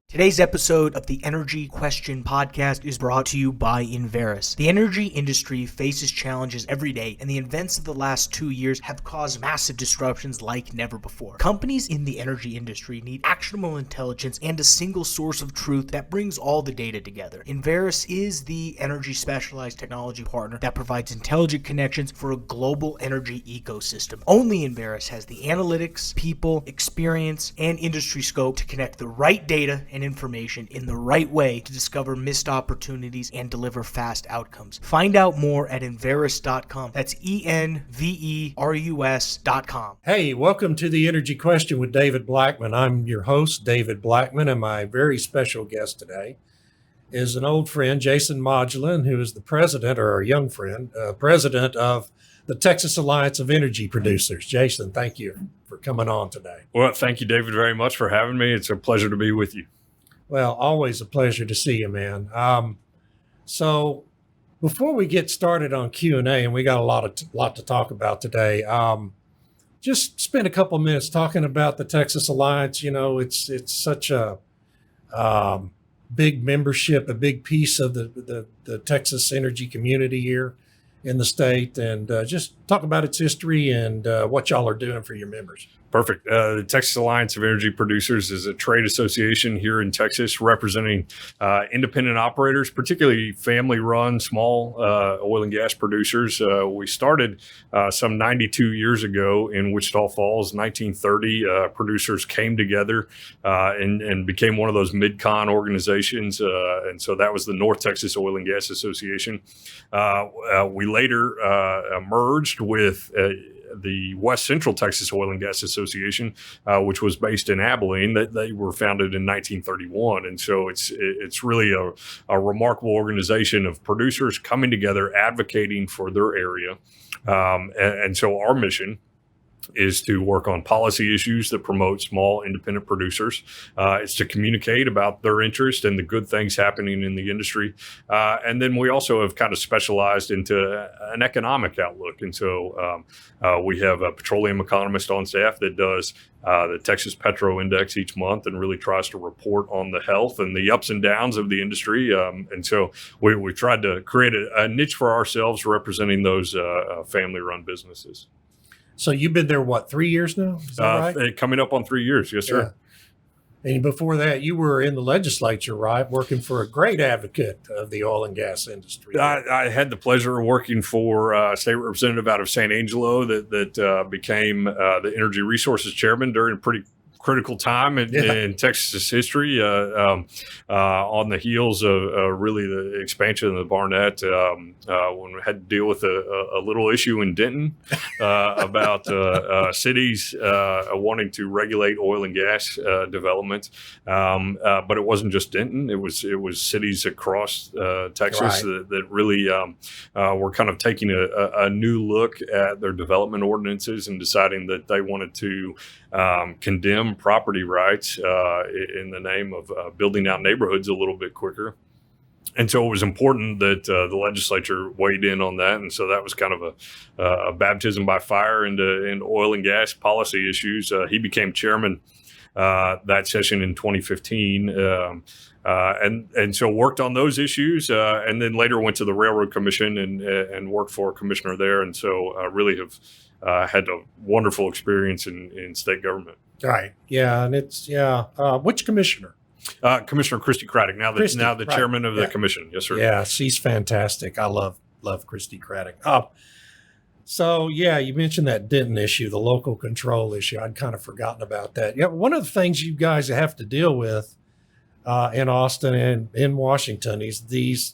Today's episode of the Energy Question Podcast is brought to you by Enverus. The energy industry faces challenges every day, and the events of the last 2 years have caused massive disruptions like never before. Companies in the energy industry need actionable intelligence and a single source of truth that brings all the data together. Enverus is the energy specialized technology partner that provides intelligent connections for a global energy ecosystem. Only Enverus has the analytics, people, experience, and industry scope to connect the right data and information in the right way to discover missed opportunities and deliver fast outcomes. Find out more at Enverus.com. That's ENVERUS.com. Hey, welcome to the Energy Question with David Blackmon. I'm your host, David Blackmon, and my very special guest today is an old friend, Jason Modglin, who is the president, or a young friend, president of the Texas Alliance of Energy Producers. Jason, thank you for coming on today. Well, thank you, David, very much for having me. It's a pleasure to be with you. Well, always a pleasure to see you, man. So before we get started on Q&A, and we got a lot to talk about today, just spend a couple minutes talking about the Texas Alliance. You know, it's such a big membership, a big piece of the Texas energy community here in the state, and just talk about its history and what y'all are doing for your members. Perfect. The Texas Alliance of Energy Producers is a trade association here in Texas representing independent operators, particularly family-run small oil and gas producers. We started some 92 years ago in Wichita Falls, 1930. Producers came together and became one of those mid-con organizations. And so that was the North Texas Oil and Gas Association. We later merged with the West Central Texas Oil and Gas Association, which was based in Abilene. They were founded in 1931. And so it's really a remarkable organization of producers coming together, advocating for their area. And so our mission is to work on policy issues that promote small independent producers. It's to communicate about their interest and the good things happening in the industry. And then we also have kind of specialized into an economic outlook. And so we have a petroleum economist on staff that does the Texas Petro Index each month and really tries to report on the health and the ups and downs of the industry. And so we tried to create a niche for ourselves representing those family-run businesses. So you've been there, 3 years now? Is that right? Coming up on 3 years, yes, sir. Yeah. And before that, you were in the legislature, right? Working for a great advocate of the oil and gas industry. I had the pleasure of working for a state representative out of San Angelo that became the Energy Resources Chairman during a pretty critical time in Texas history, on the heels of really the expansion of the Barnett, when we had to deal with a little issue in Denton about cities wanting to regulate oil and gas development. But it wasn't just Denton; it was cities across Texas that really were kind of taking a new look at their development ordinances and deciding that they wanted to condemn property rights in the name of building out neighborhoods a little bit quicker. And so it was important that the legislature weighed in on that. And so that was kind of a baptism by fire into oil and gas policy issues. He became chairman that session in 2015. And so worked on those issues, and then later went to the Railroad Commission and worked for a commissioner there. And so really have had a wonderful experience in state government. Right. Yeah. And it's, which commissioner? Commissioner Christy Craddock, now the chairman of the commission. Yes, sir. Yeah, she's fantastic. I love Christy Craddock. So, you mentioned that Denton issue, the local control issue. I'd kind of forgotten about that. Yeah, one of the things you guys have to deal with in Austin and in Washington is these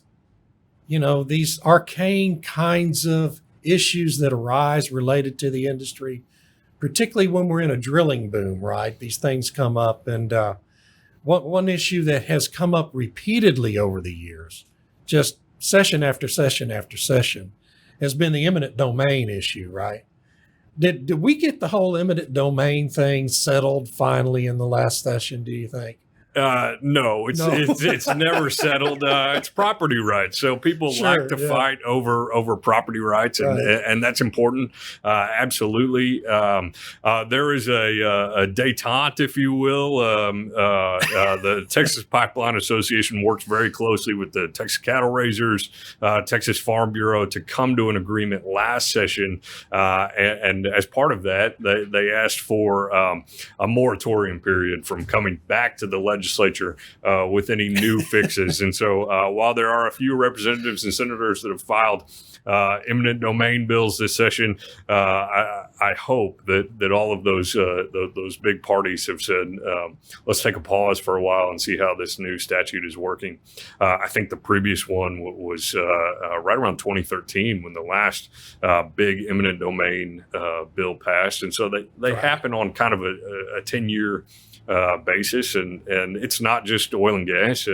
arcane kinds of issues that arise related to the industry, particularly when we're in a drilling boom, right? These things come up. And one issue that has come up repeatedly over the years, just session after session after session, has been the eminent domain issue, right? Did we get the whole eminent domain thing settled finally in the last session, do you think? No, it's never settled. It's property rights. So people like to fight over property rights, and that's important. Absolutely. There is a détente, if you will. The Texas Pipeline Association works very closely with the Texas Cattle Raisers, Texas Farm Bureau to come to an agreement last session, and as part of that, they asked for a moratorium period from coming back to the legislature with any new fixes. And so while there are a few representatives and senators that have filed eminent domain bills this session, I hope that all of those big parties have said, let's take a pause for a while and see how this new statute is working. I think the previous one was right around 2013 when the last big eminent domain bill passed. And so they happen on kind of a 10-year basis, and it's not just oil and gas.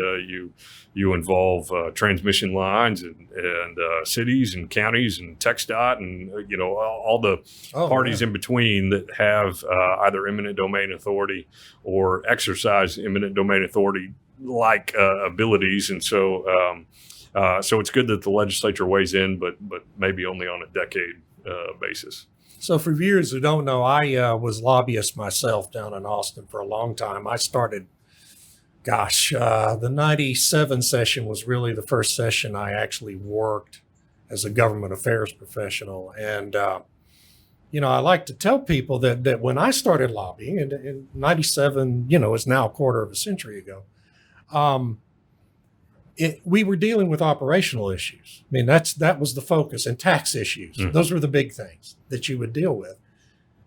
You involve transmission lines and cities and counties and TxDOT and all the parties in between that have either eminent domain authority or exercise eminent domain authority like abilities. And so it's good that the legislature weighs in, but maybe only on a decade basis. So for viewers who don't know, I was lobbyist myself down in Austin for a long time. I started, the 97 session was really the first session I actually worked as a government affairs professional. And, I like to tell people that when I started lobbying in 97, is now a quarter of a century ago, we were dealing with operational issues. I mean, that was the focus, and tax issues. Mm-hmm. Those were the big things that you would deal with.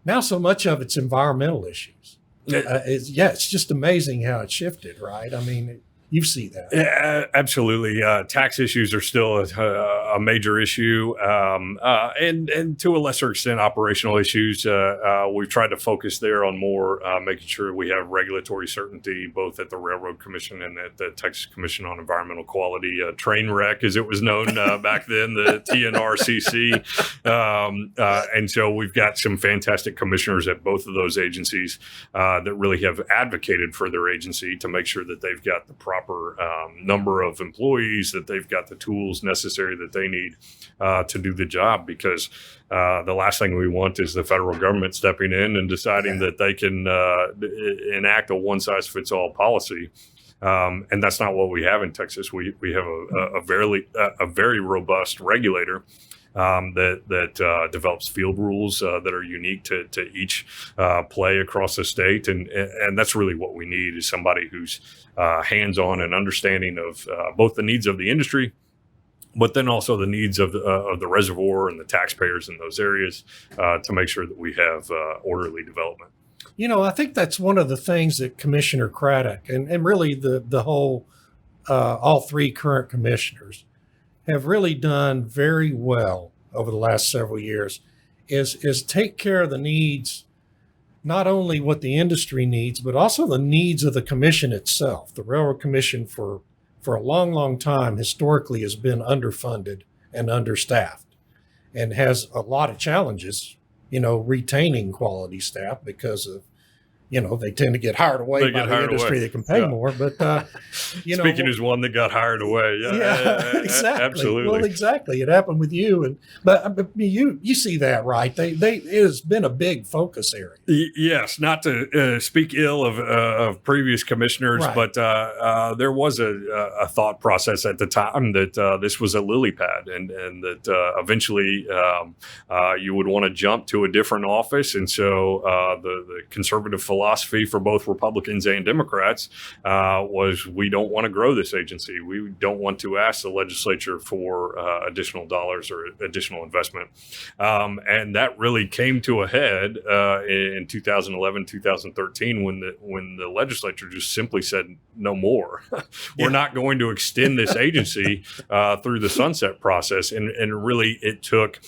Now, so much of it's environmental issues. It's just amazing how it shifted, right? I mean, you see that. Yeah, absolutely. Tax issues are still a major issue, and to a lesser extent, operational issues. We've tried to focus there on more making sure we have regulatory certainty, both at the Railroad Commission and at the Texas Commission on Environmental Quality. Train wreck, as it was known back then, the TNRCC. And so we've got some fantastic commissioners at both of those agencies that really have advocated for their agency to make sure that they've got the proper number of employees, that they've got the tools necessary that they need to do the job, because the last thing we want is the federal government stepping in and deciding that they can enact a one-size-fits-all policy. And that's not what we have in Texas. We have a very robust regulator that develops field rules that are unique to each play across the state, and that's really what we need, is somebody who's hands-on and understanding of both the needs of the industry, but then also the needs of the reservoir and the taxpayers in those areas to make sure that we have orderly development. I think that's one of the things that Commissioner Craddock and really the whole all three current commissioners have really done very well over the last several years is take care of the needs, not only what the industry needs, but also the needs of the commission itself. The Railroad Commission for a long, long time historically has been underfunded and understaffed and has a lot of challenges, retaining quality staff because of, they tend to get hired away by the industry that can pay more. But, Speaking as one that got hired away. Yeah, exactly. Absolutely. Well, exactly. It happened with you. But you see that, right? It has been a big focus area. Yes, not to speak ill of previous commissioners, right. But there was a thought process at the time that this was a lily pad and that eventually you would want to jump to a different office. And so the conservative philosophy for both Republicans and Democrats was, we don't want to grow this agency. We don't want to ask the legislature for additional dollars or additional investment. And that really came to a head in 2011, 2013, when the legislature just simply said, no more. We're not going to extend this agency through the sunset process. And really it took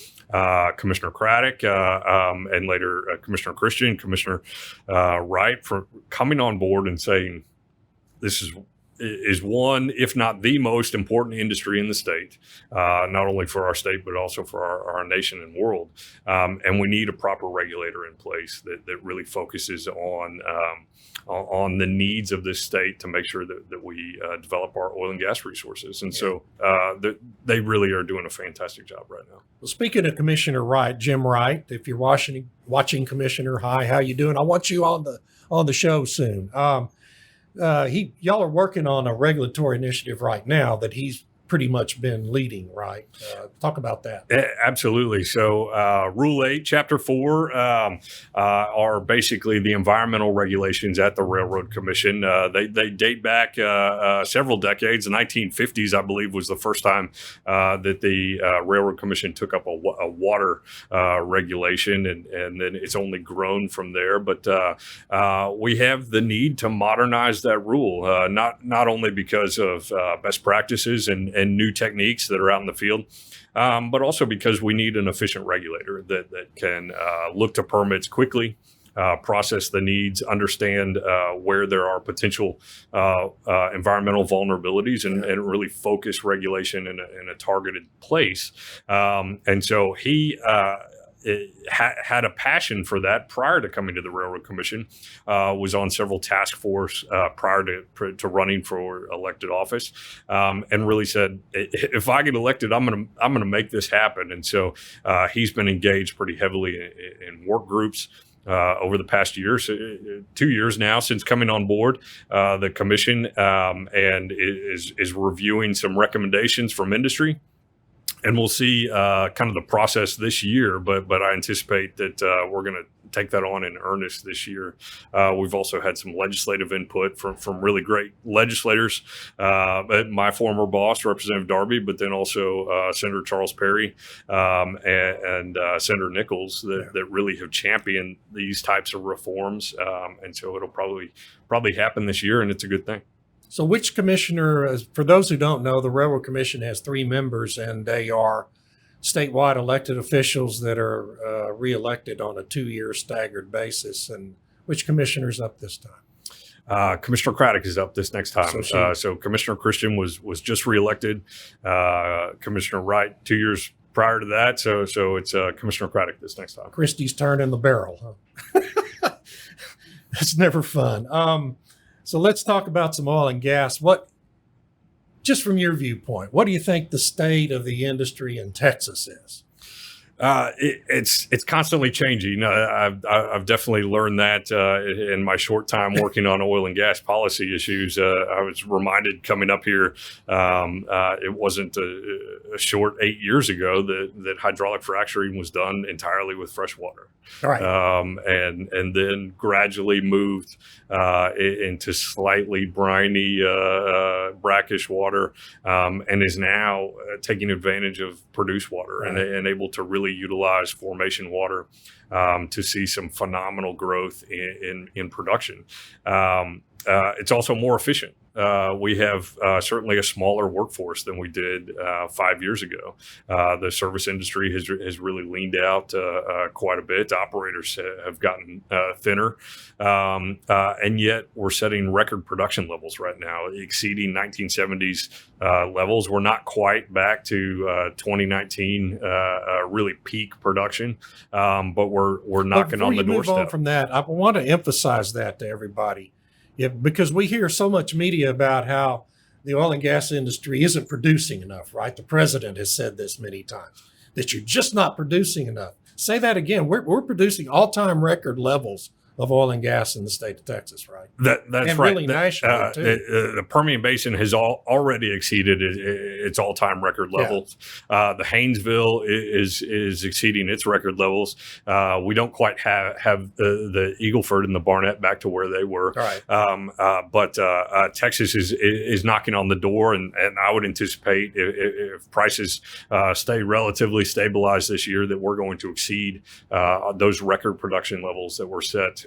Commissioner Craddock and later Commissioner Christian, Commissioner Wright, for coming on board and saying, this is is one, if not the most important industry in the state, not only for our state, but also for our nation and world. And we need a proper regulator in place that really focuses on the needs of this state to make sure that we develop our oil and gas resources. And so they really are doing a fantastic job right now. Well, speaking of Commissioner Wright, Jim Wright, if you're watching Commissioner, hi, how you doing? I want you on the show soon. Y'all are working on a regulatory initiative right now that he's pretty much been leading, right? Talk about that. Absolutely. So Rule 8, Chapter 4 are basically the environmental regulations at the Railroad Commission. They date back several decades. The 1950s, I believe, was the first time that the Railroad Commission took up a water regulation, and then it's only grown from there. But we have the need to modernize that rule, not only because of best practices and new techniques that are out in the field, but also because we need an efficient regulator that can look to permits quickly, process the needs, understand where there are potential environmental vulnerabilities, and really focus regulation in a targeted place. And so he had a passion for that prior to coming to the Railroad Commission, was on several task force prior to running for elected office, and really said, if I get elected, I'm gonna make this happen. And so he's been engaged pretty heavily in work groups over the past year, 2 years now since coming on board the commission, and is reviewing some recommendations from industry. And we'll see kind of the process this year, but I anticipate that we're going to take that on in earnest this year. We've also had some legislative input from really great legislators, my former boss, Representative Darby, but then also Senator Charles Perry and Senator Nichols that really have championed these types of reforms. And so it'll probably happen this year, and it's a good thing. So which commissioner, for those who don't know, the Railroad Commission has 3 members, and they are statewide elected officials that are reelected on a 2-year staggered basis. And which commissioner's up this time? Commissioner Craddock is up this next time. So Commissioner Christian was just reelected. Commissioner Wright 2 years prior to that. So it's Commissioner Craddock this next time. Christie's turn in the barrel, huh? That's never fun. So let's talk about some oil and gas. Just from your viewpoint, what do you think the state of the industry in Texas is? It's constantly changing. I've definitely learned that in my short time working on oil and gas policy issues. I was reminded coming up here, it wasn't a short 8 years ago that hydraulic fracturing was done entirely with fresh water. Right. And then gradually moved into slightly briny, brackish water, and is now taking advantage of produced water, right, and able to really utilize formation water to see some phenomenal growth in production. It's also more efficient. We have certainly a smaller workforce than we did 5 years ago. The service industry has really leaned out quite a bit. Operators have gotten thinner, and yet we're setting record production levels right now, exceeding 1970s levels. We're not quite back to 2019 really peak production, but we're knocking on the doorstep. Before you move on from that, I want to emphasize that to everybody. Yeah, because we hear so much media about how the oil and gas industry isn't producing enough, right? The president has said this many times, that you're just not producing enough. Say that again. We're producing all-time record levels of oil and gas in the state of Texas, right? That's and right. Really nationally, too. The Permian Basin has already exceeded its all-time record levels. Yeah. The Haynesville is exceeding its record levels. We don't quite have the Eagle Ford and the Barnett back to where they were. Right. But Texas is knocking on the door, and I would anticipate if prices stay relatively stabilized this year, that we're going to exceed those record production levels that were set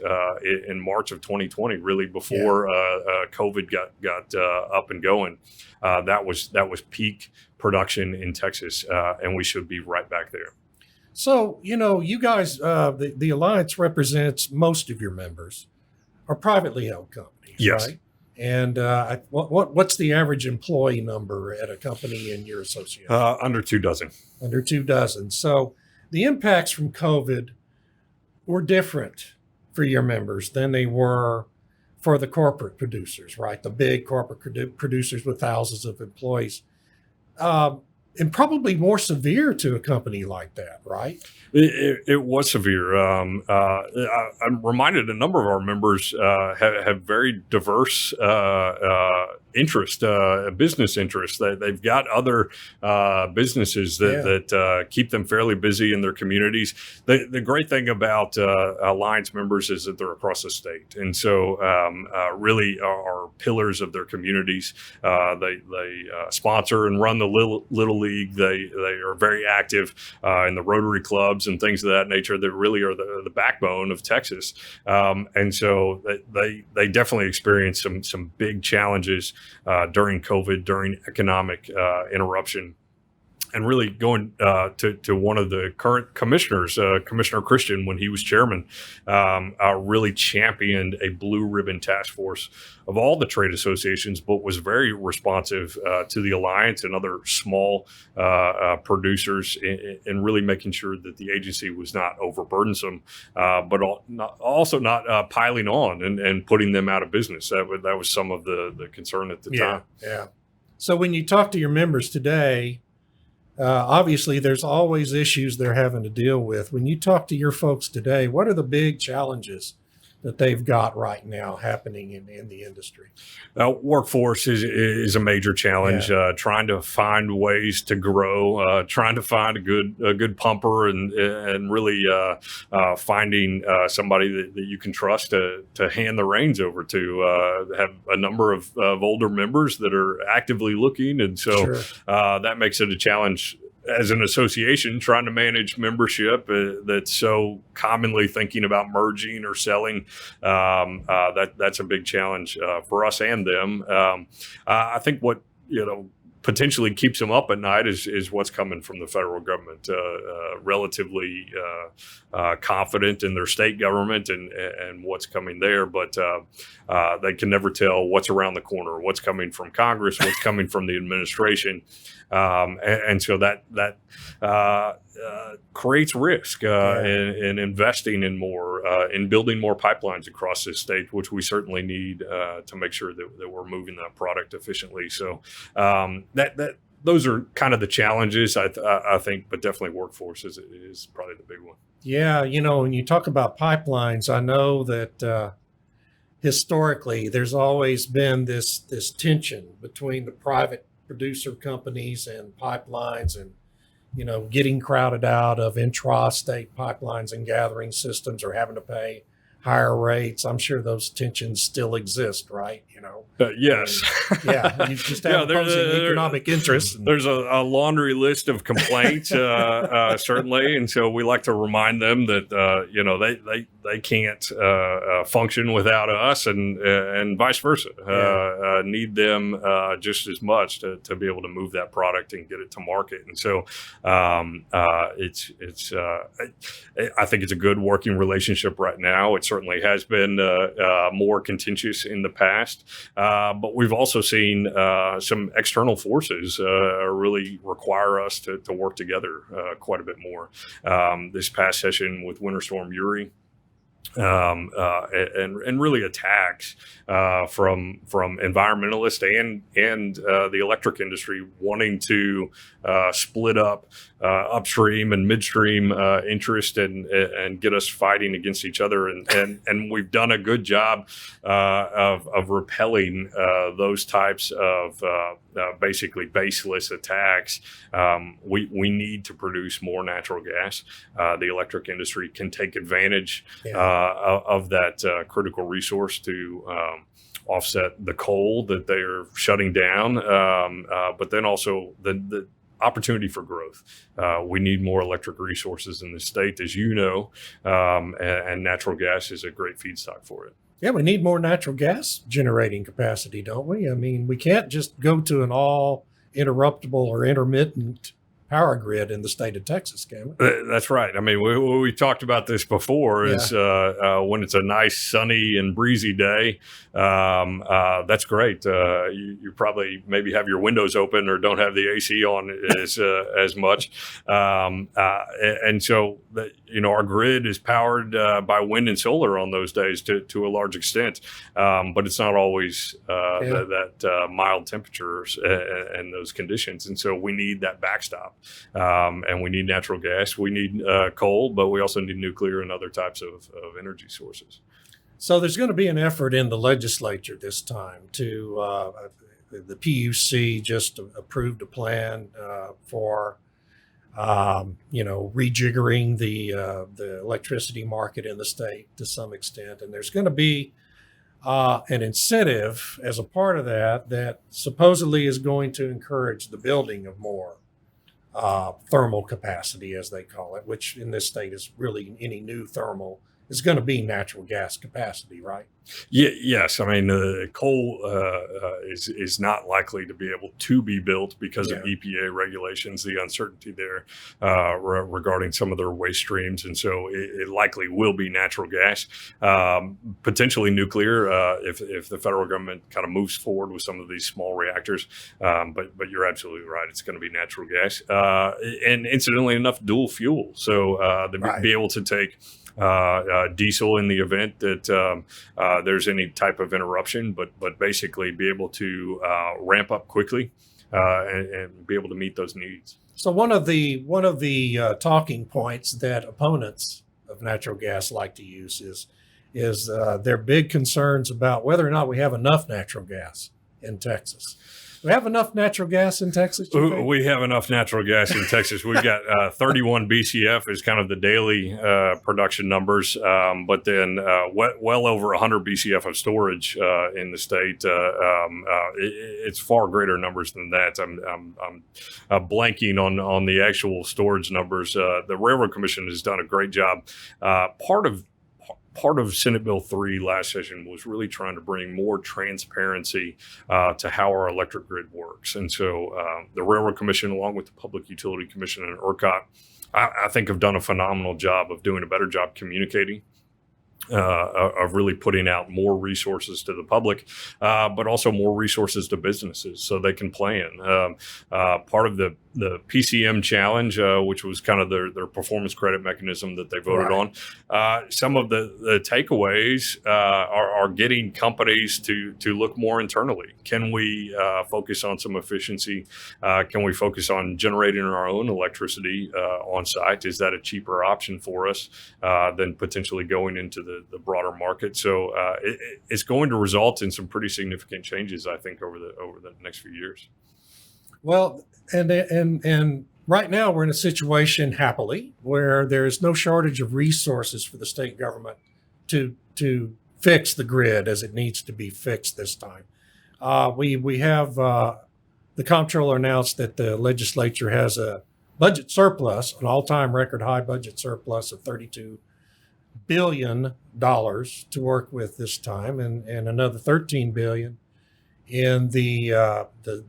in March of 2020, really before COVID got up and going. That was peak production in Texas, and we should be right back there. So, you guys, the Alliance represents most of your members are privately held companies, yes, right? And what's the average employee number at a company in your association? Under 2 dozen. Under 2 dozen. So the impacts from COVID were different for your members than they were for the corporate producers, right? The big corporate producers with thousands of employees. And probably more severe to a company like that, right? It was severe. I'm reminded a number of our members have very diverse interest, business interests. They've got other businesses that keep them fairly busy in their communities. The great thing about Alliance members is that they're across the state, and so really are pillars of their communities. They sponsor and run the Little League. They are very active in the Rotary clubs and things of that nature that really are the backbone of Texas. And so they definitely experienced some big challenges during COVID, during economic interruption. And really going to one of the current commissioners, Commissioner Christian, when he was chairman, really championed a blue ribbon task force of all the trade associations, but was very responsive to the Alliance and other small producers in really making sure that the agency was not overburdensome, but also not piling on and putting them out of business. That was some of the concern at the time. Yeah. So when you talk to your members today, obviously, there's always issues they're having to deal with. When you talk to your folks today, what are the big challenges that they've got right now happening in the industry? Workforce is a major challenge. Yeah. Trying to find ways to grow, trying to find a good pumper, and really finding somebody that you can trust to hand the reins over to. Have a number of older members that are actively looking, and so Sure. That makes it a challenge as an association trying to manage membership that's so commonly thinking about merging or selling. That's a big challenge for us and them. I think what potentially keeps them up at night is what's coming from the federal government. Relatively confident in their state government and what's coming there, but they can never tell what's around the corner, what's coming from Congress, what's coming from the administration. And so that creates risk in investing in more, in building more pipelines across this state, which we certainly need to make sure that we're moving that product efficiently. So those are kind of the challenges, I think, but definitely workforce is probably the big one. Yeah, when you talk about pipelines, I know that historically there's always been this tension between the private producer companies and pipelines, and getting crowded out of intrastate pipelines and gathering systems, or having to pay higher rates. I'm sure those tensions still exist, right? Yes. You just have opposing economic interests. There's a laundry list of complaints, certainly, and so we like to remind them that they can't function without us, and vice versa. Need them just as much to be able to move that product and get it to market. And so I think it's a good working relationship right now. It certainly has been more contentious in the past. But we've also seen some external forces really require us to work together quite a bit more. This past session with Winter Storm Uri, and really attacks from environmentalists and the electric industry wanting to split up upstream and midstream interest and get us fighting against each other. And we've done a good job of repelling those types of basically baseless attacks. We need to produce more natural gas. The electric industry can take advantage of that critical resource to offset the coal that they are shutting down, but then also the opportunity for growth. We need more electric resources in the state, as you know, and natural gas is a great feedstock for it. Yeah, we need more natural gas generating capacity, don't we? I mean, we can't just go to an all interruptible or intermittent power grid in the state of Texas, can we? That's right. I mean, we talked about this before. Is when it's a nice, sunny, and breezy day, that's great. You probably maybe have your windows open or don't have the AC on as much, and so our grid is powered by wind and solar on those days to a large extent, but it's not always that mild temperatures and those conditions, and so we need that backstop. And we need natural gas. We need coal, but we also need nuclear and other types of energy sources. So there's going to be an effort in the legislature this time to, the PUC just approved a plan for, rejiggering the electricity market in the state to some extent. And there's going to be an incentive as a part of that supposedly is going to encourage the building of more thermal capacity, as they call it, which in this state is really any new thermal is going to be natural gas capacity, right? Yes. I mean, coal is not likely to be able to be built because of EPA regulations, the uncertainty there regarding some of their waste streams. And so it likely will be natural gas, potentially nuclear if the federal government kind of moves forward with some of these small reactors. But you're absolutely right. It's going to be natural gas. And incidentally enough, dual fuel. So be able to take diesel in the event that there's any type of interruption, but basically be able to ramp up quickly and be able to meet those needs. So one of the talking points that opponents of natural gas like to use is their big concerns about whether or not we have enough natural gas in Texas. Do we have enough natural gas in Texas? We have enough natural gas in Texas. We've got 31 BCF is kind of the daily production numbers, but then well over 100 BCF of storage in the state. It's far greater numbers than that. I'm blanking on the actual storage numbers. The Railroad Commission has done a great job. Part of Senate Bill 3 last session was really trying to bring more transparency to how our electric grid works. And so the Railroad Commission, along with the Public Utility Commission and ERCOT, I think have done a phenomenal job of doing a better job communicating, of really putting out more resources to the public, but also more resources to businesses so they can plan. Part of the PCM challenge, which was kind of their performance credit mechanism that they voted on, some of the takeaways are getting companies to look more internally. Can we focus on some efficiency? Can we focus on generating our own electricity on site? Is that a cheaper option for us than potentially going into the broader market? So it's going to result in some pretty significant changes, I think, over the next few years. Well, and right now we're in a situation, happily, where there is no shortage of resources for the state government to fix the grid as it needs to be fixed this time. We have the comptroller announced that the legislature has a budget surplus, an all-time record high budget surplus of $32 billion to work with this time, and another $13 billion in the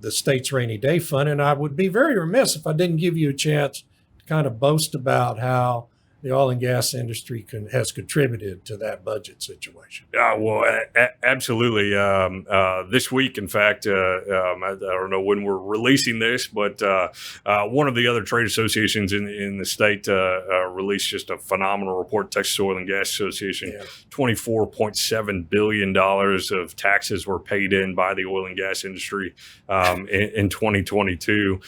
state's rainy day fund. And I would be very remiss if I didn't give you a chance to kind of boast about how the oil and gas industry has contributed to that budget situation. Absolutely. This week, in fact, I don't know when we're releasing this, but one of the other trade associations in the state released just a phenomenal report, Texas Oil and Gas Association. $24.7 billion of taxes were paid in by the oil and gas industry in 2022.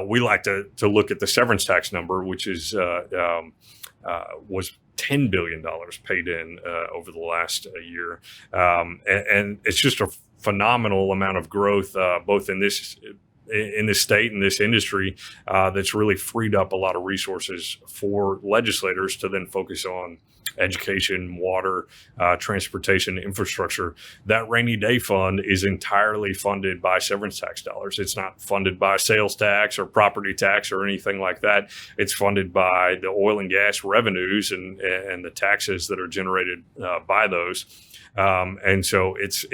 We like to look at the severance tax number, which is was $10 billion paid in over the last year. And it's just a phenomenal amount of growth, both in this state and this industry, that's really freed up a lot of resources for legislators to then focus on education, water, transportation, infrastructure. That rainy day fund is entirely funded by severance tax dollars. It's not funded by sales tax or property tax or anything like that. It's funded by the oil and gas revenues and the taxes that are generated by those. And so it's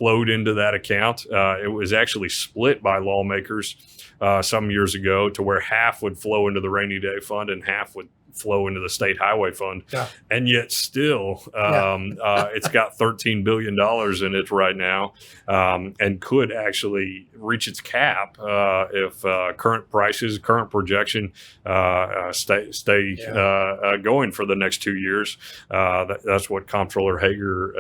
flowed into that account. It was actually split by lawmakers some years ago to where half would flow into the rainy day fund and half would flow into the state highway fund. Yeah. And yet still, it's got $13 billion in it right now, and could actually reach its cap if current prices, current projection stay going for the next 2 years. That's what Comptroller Hager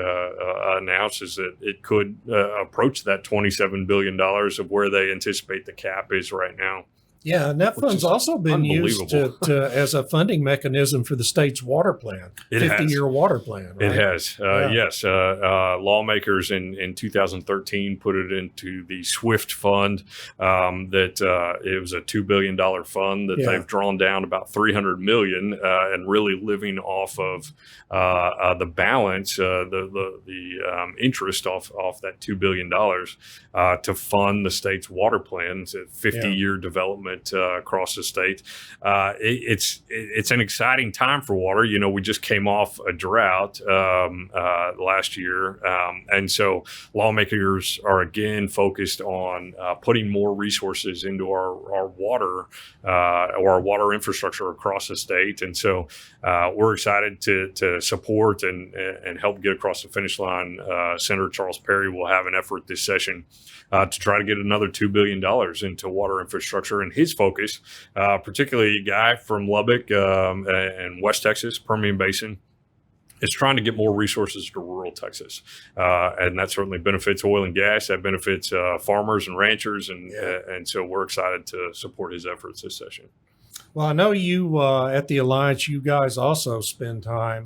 announced, is that it could approach that $27 billion of where they anticipate the cap is right now. Yeah, and that fund's also been used to as a funding mechanism for the state's water plan, 50-year water plan. Right? It has, yes. Lawmakers in 2013 put it into the SWIFT fund. That it was a $2 billion fund that they've drawn down about $300 million, and really living off of the balance, the interest off that $2 billion to fund the state's water plans, 50-year development across the state. It's an exciting time for water. You know, we just came off a drought last year, and so lawmakers are again focused on putting more resources into our water or our water infrastructure across the state. And so we're excited to support and help get across the finish line. Senator Charles Perry will have an effort this session to try to get another $2 billion into water infrastructure. And his focus, particularly a guy from Lubbock and West Texas, Permian Basin, is trying to get more resources to rural Texas. And that certainly benefits oil and gas. That benefits farmers and ranchers. And so we're excited to support his efforts this session. Well, I know you at the Alliance, you guys also spend time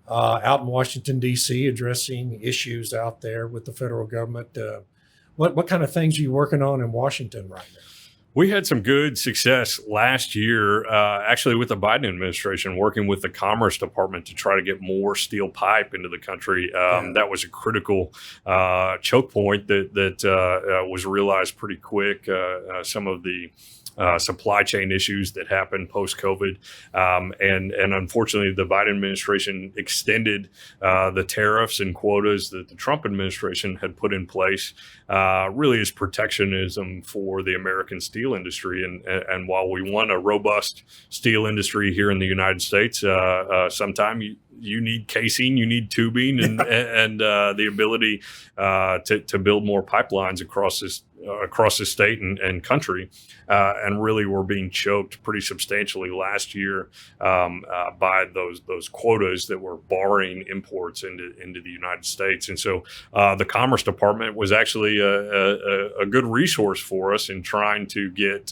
out in Washington, D.C., addressing issues out there with the federal government. What kind of things are you working on in Washington right now? We had some good success last year, actually with the Biden administration, working with the Commerce Department to try to get more steel pipe into the country. That was a critical choke point that was realized pretty quick. Some of the supply chain issues that happened post-COVID. And unfortunately, the Biden administration extended the tariffs and quotas that the Trump administration had put in place, really as protectionism for the American steel industry. And while we want a robust steel industry here in the United States, sometimes you need casing, you need tubing, and the ability to build more pipelines across the state and country, and really we're being choked pretty substantially last year by those quotas that were barring imports into the United States. And so the Commerce Department was actually a good resource for us in trying to get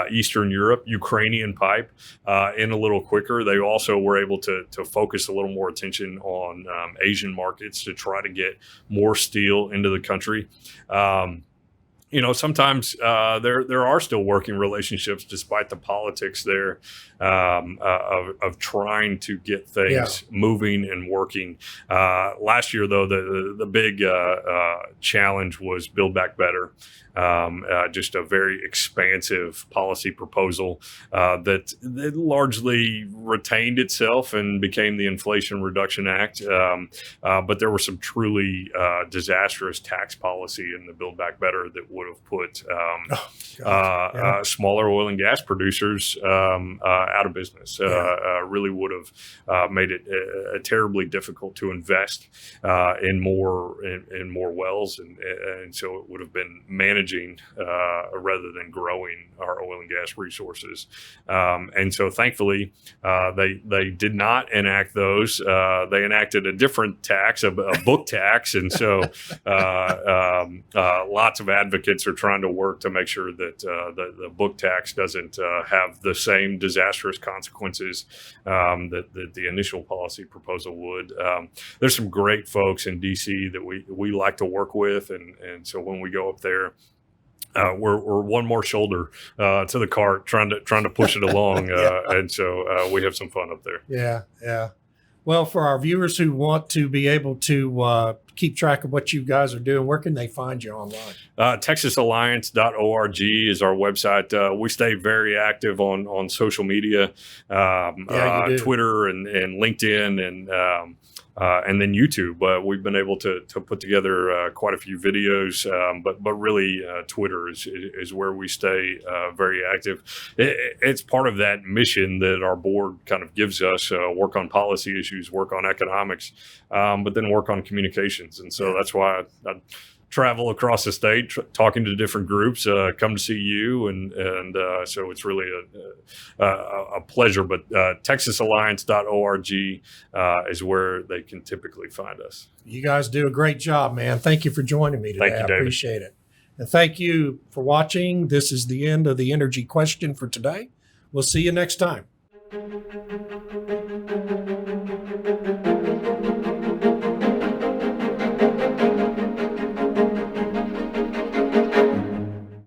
Eastern Europe, Ukrainian pipe in a little quicker. They also were able to focus a little more attention on Asian markets to try to get more steel into the country. Sometimes there are still working relationships despite the politics there of trying to get things moving and working. Last year, though, the big challenge was Build Back Better. Just a very expansive policy proposal that largely retained itself and became the Inflation Reduction Act. But there were some truly disastrous tax policy in the Build Back Better that would have put smaller oil and gas producers out of business. Really would have made it terribly difficult to invest in more wells, and so it would have been managing rather than growing our oil and gas resources. And so thankfully, they did not enact those. They enacted a different tax, a book tax. And so lots of advocates are trying to work to make sure that the book tax doesn't have the same disastrous consequences that the initial policy proposal would. There's some great folks in D.C. that we like to work with. And so when we go up there, we're one more shoulder to the cart, trying to push it along, and so we have some fun up there. Yeah. Well, for our viewers who want to be able to keep track of what you guys are doing, where can they find you online? TexasAlliance.org is our website. We stay very active on social media, Twitter and LinkedIn, and and then YouTube. We've been able to put together quite a few videos, but really Twitter is where we stay very active. It's part of that mission that our board kind of gives us: work on policy issues, work on economics, but then work on communications. And so that's why I travel across the state, talking to different groups, come to see you. And so it's really a pleasure. But TexasAlliance.org is where they can typically find us. You guys do a great job, man. Thank you for joining me today. Thank you, I David. appreciate it. And thank you for watching. This is the end of the energy question for today. We'll see you next time.